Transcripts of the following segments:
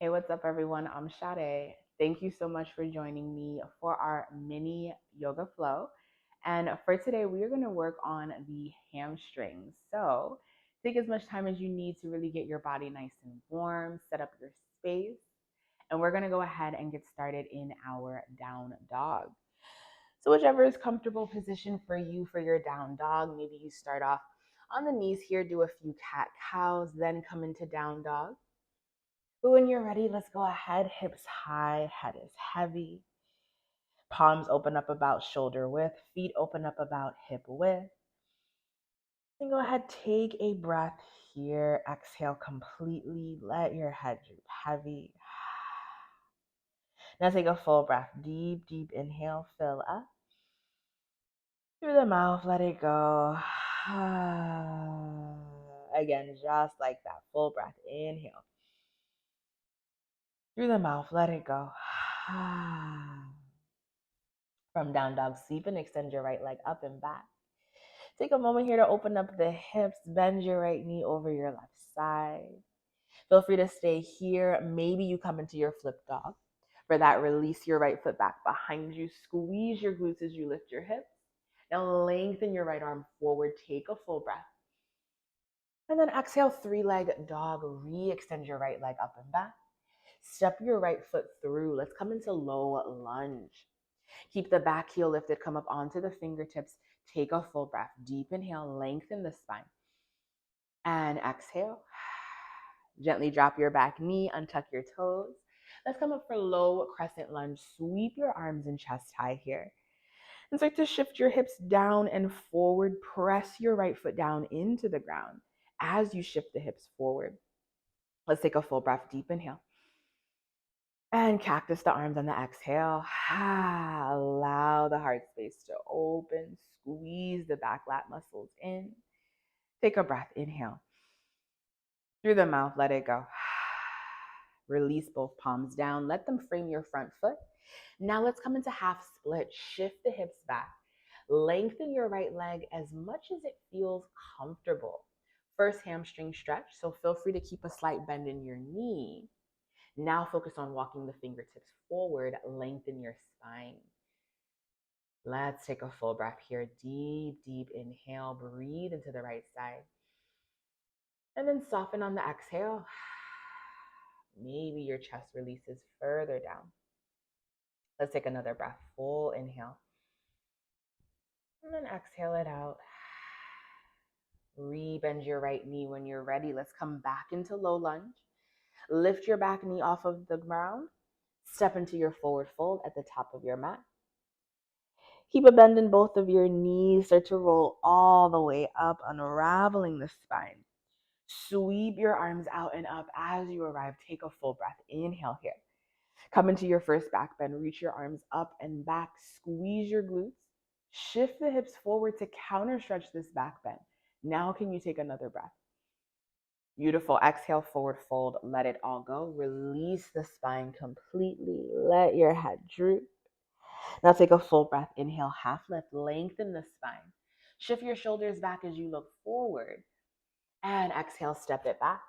Hey, what's up, everyone? I'm Sade. Thank you so much for joining me for our mini yoga flow. And for today, we are going to work on the hamstrings. So take as much time as you need to really get your body nice and warm, set up your space. And we're going to go ahead and get started in our down dog. So, whichever is comfortable position for you for your down dog, maybe you start off on the knees here, do a few cat cows, then come into down dog. But when you're ready, let's go ahead. Hips high, head is heavy. Palms open up about shoulder width, feet open up about hip width. Then go ahead, take a breath here. Exhale completely. Let your head droop heavy. Now take a full breath. Deep, deep inhale. Fill up. Through the mouth, let it go. Again, just like that. Full breath. Inhale. Through the mouth, let it go. From down dog, sleep and extend your right leg up and back. Take a moment here to open up the hips, bend your right knee over your left side. Feel free to stay here. Maybe you come into your flip dog. For that, release your right foot back behind you. Squeeze your glutes as you lift your hips. Now lengthen your right arm forward. Take a full breath. And then exhale, three-leg dog. Re-extend your right leg up and back. Step your right foot through. Let's come into low lunge. Keep the back heel lifted, come up onto the fingertips. Take a full breath. Deep inhale, lengthen the spine. And exhale. Gently drop your back knee, untuck your toes. Let's come up for low crescent lunge. Sweep your arms and chest high here. And start to shift your hips down and forward. Press your right foot down into the ground as you shift the hips forward. Let's take a full breath. Deep inhale. And cactus the arms on the exhale. Allow the heart space to open. Squeeze the back lat muscles in. Take a breath. Inhale. Through the mouth, let it go. Release both palms down. Let them frame your front foot. Now let's come into half split. Shift the hips back. Lengthen your right leg as much as it feels comfortable. First hamstring stretch, so feel free to keep a slight bend in your knee. Now focus on walking the fingertips forward, lengthen your spine. Let's take a full breath here. Deep, deep inhale. Breathe into the right side. And then soften on the exhale. Maybe your chest releases further down. Let's take another breath. Full inhale. And then exhale it out. Rebend your right knee when you're ready. Let's come back into low lunge. Lift your back knee off of the ground. Step into your forward fold at the top of your mat. Keep a bend in both of your knees. Start to roll all the way up, unraveling the spine. Sweep your arms out and up as you arrive. Take a full breath. Inhale here. Come into your first back bend. Reach your arms up and back. Squeeze your glutes. Shift the hips forward to counter stretch this back bend. Now can you take another breath? Beautiful. Exhale, forward fold. Let it all go. Release the spine completely. Let your head droop. Now take a full breath. Inhale, half lift. Lengthen the spine. Shift your shoulders back as you look forward. And exhale, step it back.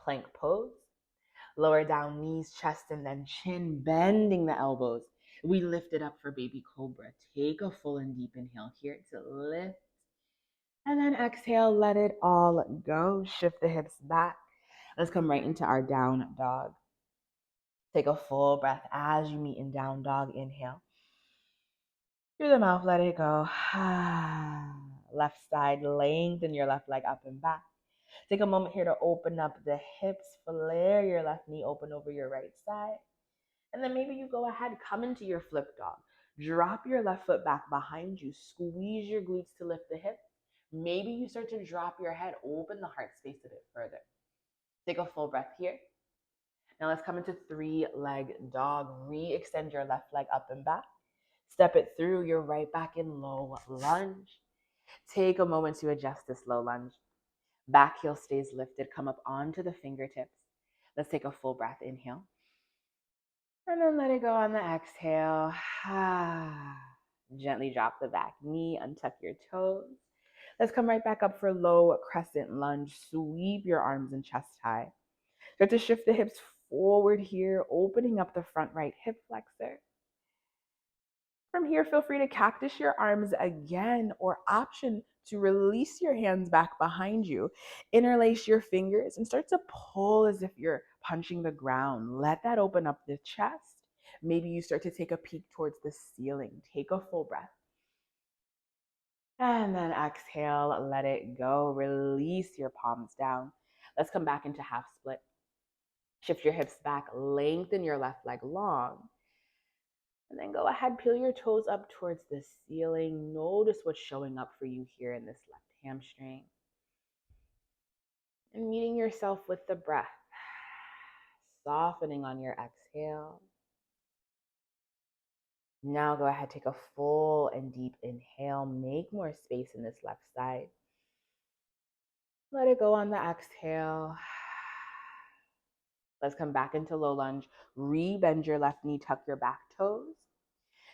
Plank pose. Lower down knees, chest, and then chin, bending the elbows. We lift it up for baby cobra. Take a full and deep inhale here to lift. And then exhale, let it all go. Shift the hips back. Let's come right into our down dog. Take a full breath as you meet in down dog. Inhale. Through the mouth, let it go. Left side, lengthen your left leg up and back. Take a moment here to open up the hips. Flare your left knee open over your right side. And then maybe you go ahead, come into your flip dog. Drop your left foot back behind you. Squeeze your glutes to lift the hips. Maybe you start to drop your head, open the heart space a bit further. Take a full breath here. Now let's come into three-leg dog. Re-extend your left leg up and back. Step it through, your right back in low lunge. Take a moment to adjust this low lunge. Back heel stays lifted. Come up onto the fingertips. Let's take a full breath. Inhale. And then let it go on the exhale. Gently drop the back knee, untuck your toes. Let's come right back up for low crescent lunge. Sweep your arms and chest high. Start to shift the hips forward here, opening up the front right hip flexor. From here, feel free to cactus your arms again, or option to release your hands back behind you. Interlace your fingers and start to pull as if you're punching the ground. Let that open up the chest. Maybe you start to take a peek towards the ceiling. Take a full breath. And then exhale, let it go. Release your palms down. Let's come back into half split. Shift your hips back, lengthen your left leg long. And then go ahead, peel your toes up towards the ceiling. Notice what's showing up for you here in this left hamstring. And meeting yourself with the breath. Softening on your exhale. Now go ahead, take a full and deep inhale. Make more space in this left side. Let it go on the exhale. Let's come back into low lunge. Re-bend your left knee, tuck your back toes.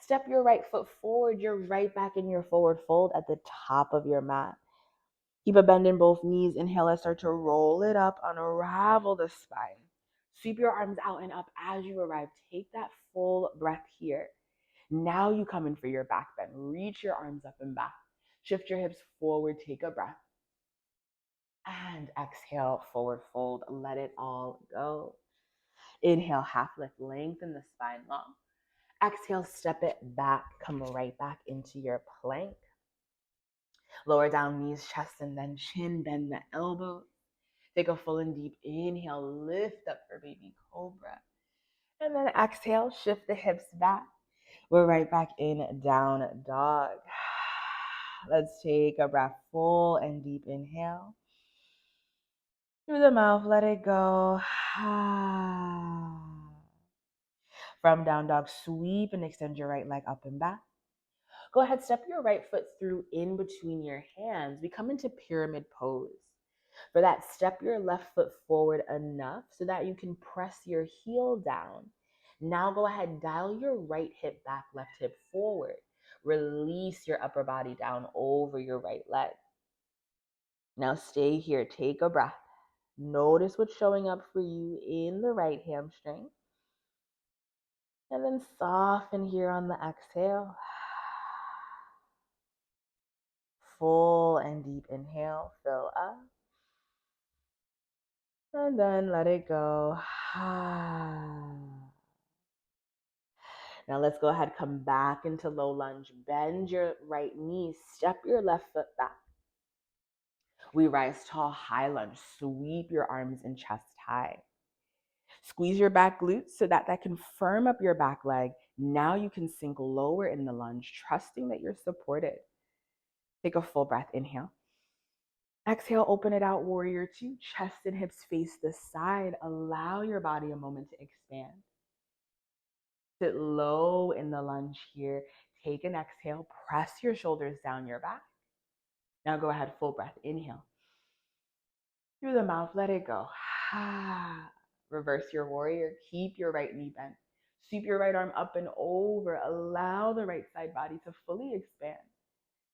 Step your right foot forward. You're right back in your forward fold at the top of your mat. Keep a bend in both knees. Inhale and start to roll it up, unravel the spine. Sweep your arms out and up as you arrive. Take that full breath here. Now you come in for your back bend. Reach your arms up and back. Shift your hips forward. Take a breath. And exhale, forward fold. Let it all go. Inhale, half lift. Lengthen the spine long. Exhale, step it back. Come right back into your plank. Lower down knees, chest, and then chin. Bend the elbows. Take a full and deep inhale. Lift up for baby cobra. And then exhale, shift the hips back. We're right back in down dog. Let's take a breath. Full and deep inhale. Through the mouth, let it go. From down dog, sweep and extend your right leg up and back. Go ahead, step your right foot through in between your hands. We come into pyramid pose. For that, step your left foot forward enough so that you can press your heel down. Now go ahead, dial your right hip back, left hip forward. Release your upper body down over your right leg. Now stay here, take a breath. Notice what's showing up for you in the right hamstring. And then soften here on the exhale. Full and deep inhale, fill up. And then let it go. Now let's go ahead, come back into low lunge. Bend your right knee, step your left foot back. We rise tall, high lunge. Sweep your arms and chest high. Squeeze your back glutes so that can firm up your back leg. Now you can sink lower in the lunge, trusting that you're supported. Take a full breath, inhale. Exhale, open it out, warrior two. Chest and hips face the side. Allow your body a moment to expand. Sit low in the lunge here. Take an exhale, press your shoulders down your back. Now go ahead, full breath, inhale. Through the mouth, let it go. Reverse your warrior, keep your right knee bent. Sweep your right arm up and over. Allow the right side body to fully expand.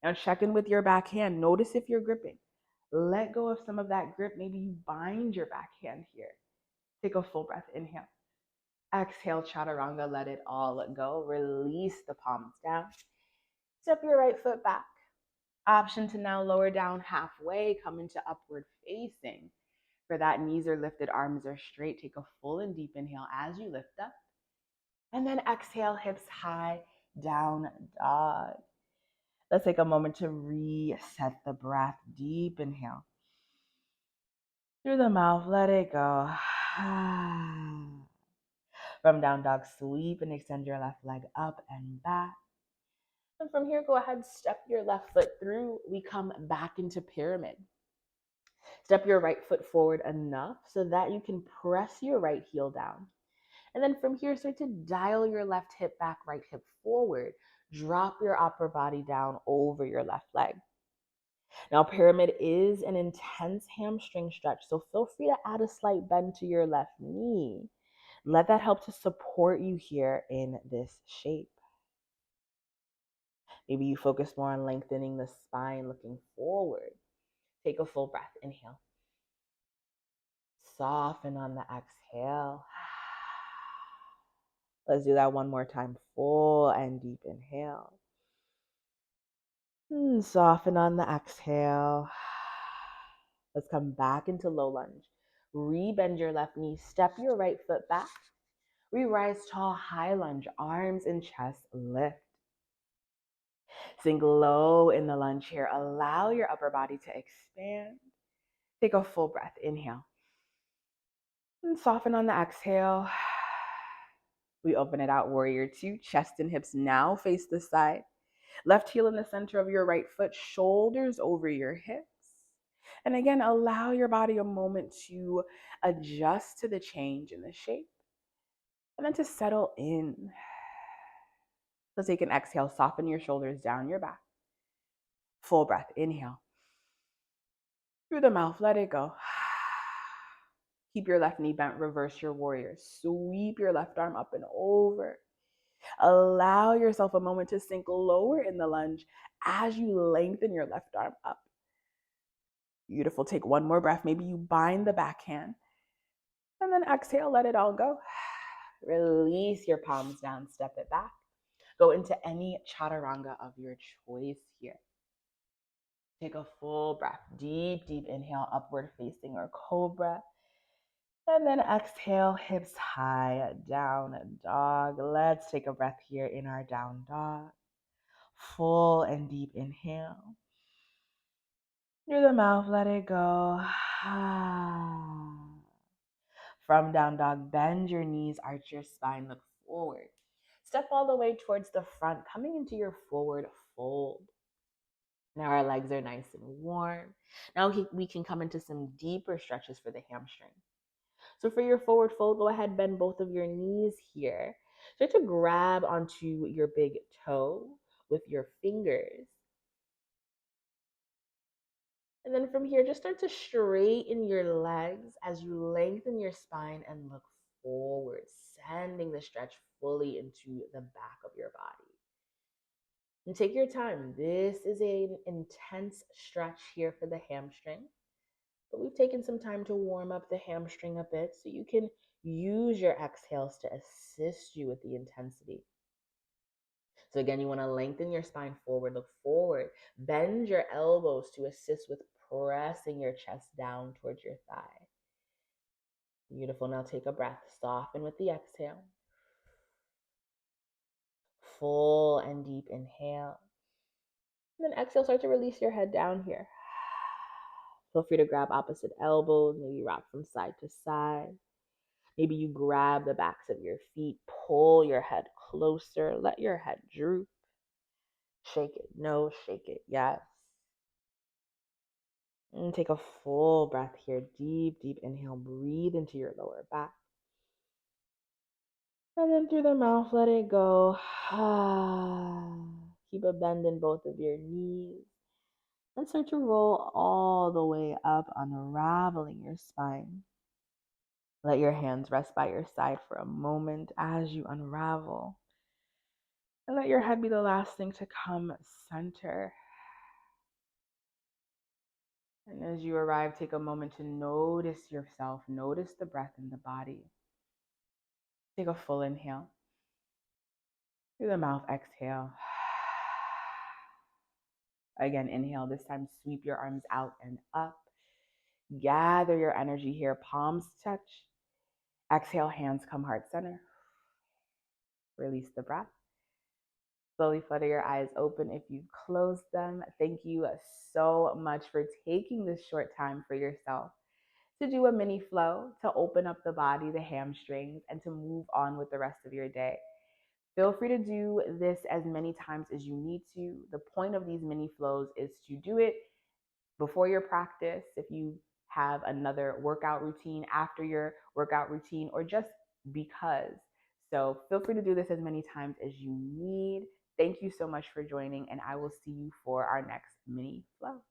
Now check in with your back hand. Notice if you're gripping. Let go of some of that grip. Maybe you bind your back hand here. Take a full breath, inhale. Exhale, chaturanga, let it all go. Release the palms down. Step your right foot back. Option to now lower down halfway, come into upward facing. For that, knees are lifted, arms are straight. Take a full and deep inhale as you lift up. And then exhale, hips high, down dog. Let's take a moment to reset the breath. Deep inhale. Through the mouth, let it go. From down dog, sweep and extend your left leg up and back. And from here, go ahead, step your left foot through. We come back into pyramid. Step your right foot forward enough so that you can press your right heel down. And then from here, start to dial your left hip back, right hip forward. Drop your upper body down over your left leg. Now, pyramid is an intense hamstring stretch, so feel free to add a slight bend to your left knee. Let that help to support you here in this shape. Maybe you focus more on lengthening the spine, looking forward. Take a full breath. Inhale. Soften on the exhale. Let's do that one more time. Full and deep inhale. Soften on the exhale. Let's come back into low lunge. Rebend your left knee, step your right foot back. We rise tall, high lunge, arms and chest lift. Sink low in the lunge here. Allow your upper body to expand. Take a full breath. Inhale. And soften on the exhale. We open it out, warrior two. Chest and hips now face the side. Left heel in the center of your right foot, shoulders over your hips. And again, allow your body a moment to adjust to the change in the shape and then to settle in. So take an exhale, soften your shoulders down your back. Full breath, inhale. Through the mouth, let it go. Keep your left knee bent, reverse your warrior. Sweep your left arm up and over. Allow yourself a moment to sink lower in the lunge as you lengthen your left arm up. Beautiful. Take one more breath. Maybe you bind the backhand. And then exhale, let it all go. Release your palms down, step it back. Go into any chaturanga of your choice here. Take a full breath. Deep, deep inhale, upward facing or cobra. And then exhale, hips high, down dog. Let's take a breath here in our down dog. Full and deep inhale. Through the mouth, let it go. From down dog, bend your knees, arch your spine, look forward. Step all the way towards the front, coming into your forward fold. Now our legs are nice and warm. Now we can come into some deeper stretches for the hamstring. So for your forward fold, go ahead, bend both of your knees here. Start to grab onto your big toe with your fingers. And then from here, just start to straighten your legs as you lengthen your spine and look forward, sending the stretch fully into the back of your body. And take your time. This is an intense stretch here for the hamstring. But we've taken some time to warm up the hamstring a bit so you can use your exhales to assist you with the intensity. So again, you want to lengthen your spine forward, look forward, bend your elbows to assist with pressing your chest down towards your thigh. Beautiful. Now take a breath, soften with the exhale. Full and deep inhale. And then exhale, start to release your head down here. Feel free to grab opposite elbows, maybe rock from side to side. Maybe you grab the backs of your feet, pull your head closer, let your head droop. Shake it, no, shake it, yes. And take a full breath here, deep, deep inhale, breathe into your lower back. And then through the mouth, let it go. Keep a bend in both of your knees. And start to roll all the way up, unraveling your spine. Let your hands rest by your side for a moment as you unravel. And let your head be the last thing to come center. And as you arrive, take a moment to notice yourself, notice the breath in the body. Take a full inhale. Through the mouth, exhale. Again, inhale. This time, sweep your arms out and up. Gather your energy here, palms touch. Exhale, hands come heart center. Release the breath. Slowly flutter your eyes open if you've closed them. Thank you so much for taking this short time for yourself to do a mini flow, to open up the body, the hamstrings, and to move on with the rest of your day. Feel free to do this as many times as you need to. The point of these mini flows is to do it before your practice, if you have another workout routine, after your workout routine, or just because. So feel free to do this as many times as you need. Thank you so much for joining, and I will see you for our next mini flow.